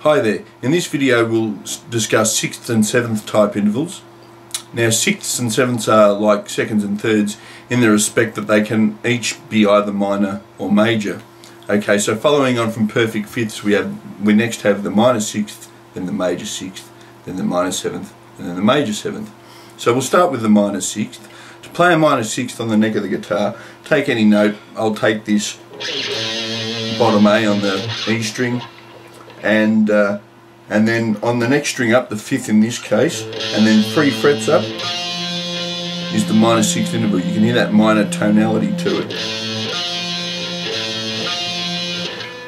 Hi there, in this video we'll discuss 6th and 7th type intervals. Now 6ths and 7ths are like 2nds and 3rds in the respect that they can each be either minor or major. Okay, so following on from perfect 5ths we next have the minor 6th, then the major 6th, then the minor 7th, and then the major 7th. So we'll start with the minor 6th. To play a minor 6th on the neck of the guitar, take any note. I'll take this bottom A on the E string, and then on the next string up, the 5th in this case, and then 3 frets up is the minor 6th interval. You can hear that minor tonality to it.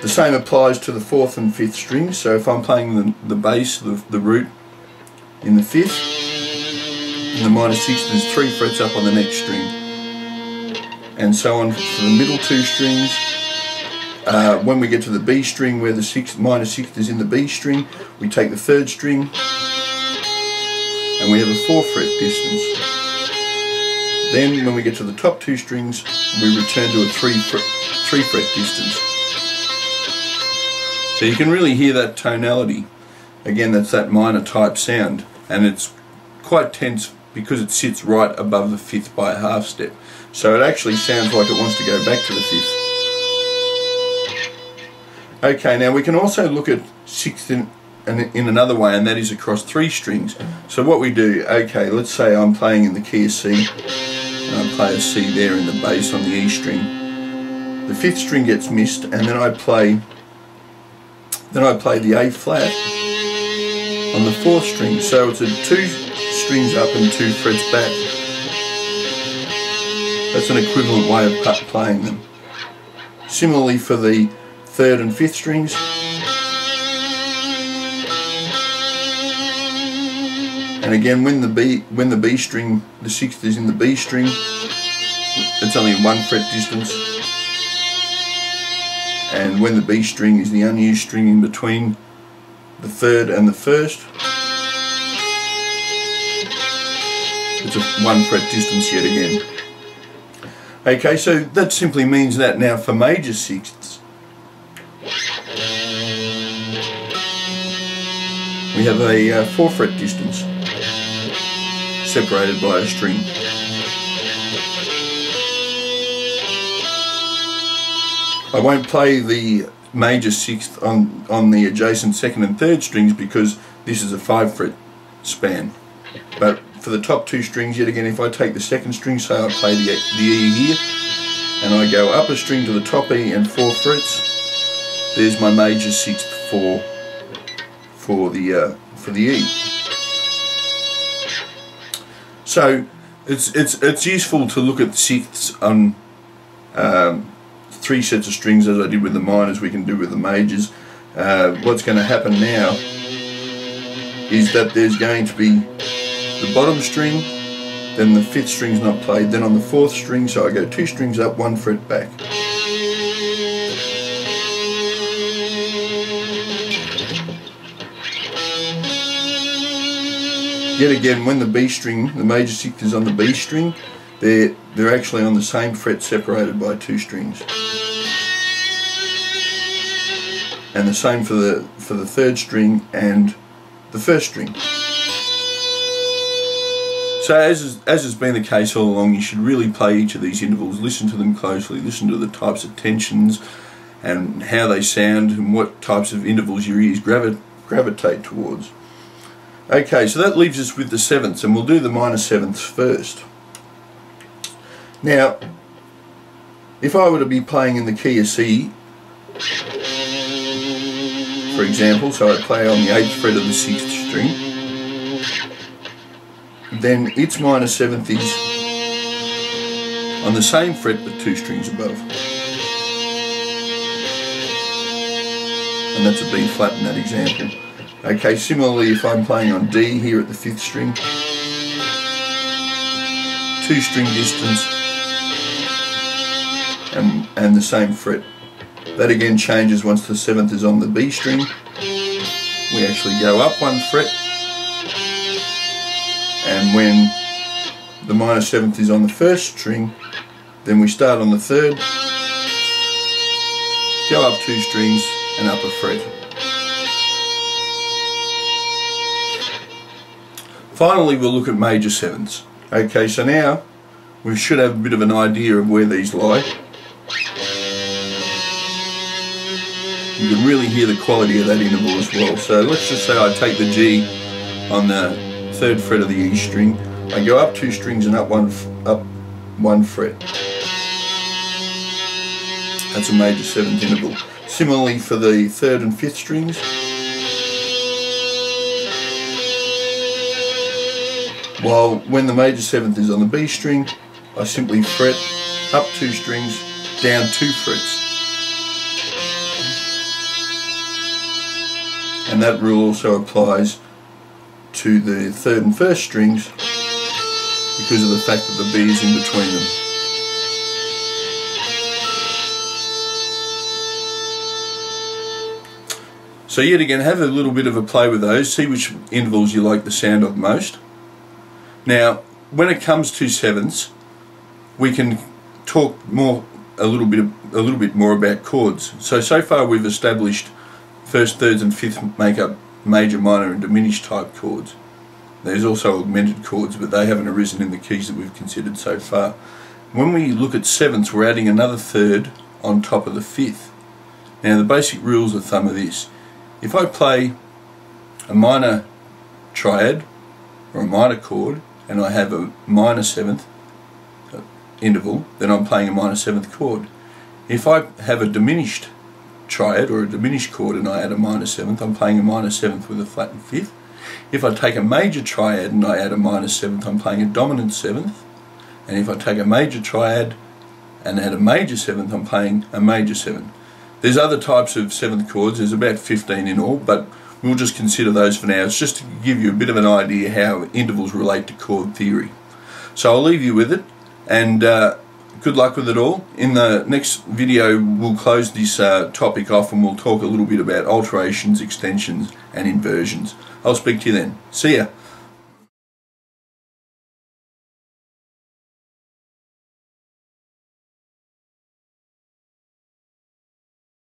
The same applies to the 4th and 5th strings. So if I'm playing the bass, the root in the 5th, in the minor 6th, there's 3 frets up on the next string, and so on for the middle 2 strings. When we get to the B string, where the minor 6th is in the B string, we take the 3rd string and we have a 4 fret distance. Then when we get to the top 2 strings, we return to a 3 fret distance. So you can really hear that tonality. Again, that's that minor type sound, and it's quite tense because it sits right above the 5th by a half step. So it actually sounds like it wants to go back to the 5th. Okay, now we can also look at 6th in another way, and that is across 3 strings. So what we do, okay, let's say I'm playing in the key of C, and I play a C there in the bass on the E string. The 5th string gets missed, and then I play the A flat on the 4th string. So it's a 2 strings up and 2 frets back. That's an equivalent way of playing them. Similarly for the 3rd and 5th strings. And again, when the B string, the 6th is in the B string, it's only a 1 fret distance. And when the B string is the unused string in between the 3rd and the 1st, it's a 1 fret distance yet again. Okay, so that simply means that now for major 6ths, we have a 4 fret distance separated by a string. I won't play the major 6th on the adjacent 2nd and 3rd strings because this is a 5 fret span. But for the top 2 strings, yet again, if I take the 2nd string, say I play the E here, and I go up a string to the top E and 4 frets, there's my major 6th for the E. So it's useful to look at 6ths on 3 sets of strings, as I did with the minors. We can do with the majors. What's going to happen now is that there's going to be the bottom string, then the 5th string's not played, then on the 4th string, so I go 2 strings up, 1 fret back. Yet again, when the B string, the major 6th is on the B string, they're actually on the same fret separated by 2 strings. And the same for the 3rd string and the 1st string. So as has been the case all along, you should really play each of these intervals, listen to them closely, listen to the types of tensions and how they sound and what types of intervals your ears gravitate towards. Okay, so that leaves us with the 7ths, and we'll do the minor 7ths first. Now, if I were to be playing in the key of C, for example, so I play on the 8th fret of the 6th string, then its minor 7th is on the same fret but 2 strings above. And that's a B flat in that example. Okay, similarly if I'm playing on D here at the 5th string, 2 string distance and the same fret. That again changes once the 7th is on the B string. We actually go up 1 fret, and when the minor 7th is on the 1st string, then we start on the 3rd, go up 2 strings and up a fret. Finally, we'll look at major sevenths. Okay, so now we should have a bit of an idea of where these lie. You can really hear the quality of that interval as well. So let's just say I take the G on the 3rd fret of the E string. I go up 2 strings and up one fret. That's a major 7th interval. Similarly for the 3rd and 5th strings. While when the major 7th is on the B string, I simply fret up 2 strings, down 2 frets. And that rule also applies to the 3rd and 1st strings because of the fact that the B is in between them. So yet again, have a little bit of a play with those, see which intervals you like the sound of most. Now, when it comes to sevenths, we can talk a little bit more about chords. So far we've established 1st, 3rd and 5th make up major, minor and diminished type chords. There's also augmented chords, but they haven't arisen in the keys that we've considered so far. When we look at sevenths, we're adding another 3rd on top of the 5th. Now the basic rules of thumb are this. If I play a minor triad or a minor chord and I have a minor 7th interval, then I'm playing a minor 7th chord. If I have a diminished triad or a diminished chord and I add a minor 7th, I'm playing a minor 7th with a flattened 5th. If I take a major triad and I add a minor 7th, I'm playing a dominant 7th. And if I take a major triad and add a major 7th, I'm playing a major 7th. There's other types of 7th chords, there's about 15 in all, but we'll just consider those for now. It's just to give you a bit of an idea how intervals relate to chord theory. So I'll leave you with it, and good luck with it all. In the next video we'll close this topic off and we'll talk a little bit about alterations, extensions and inversions. I'll speak to you then. See ya.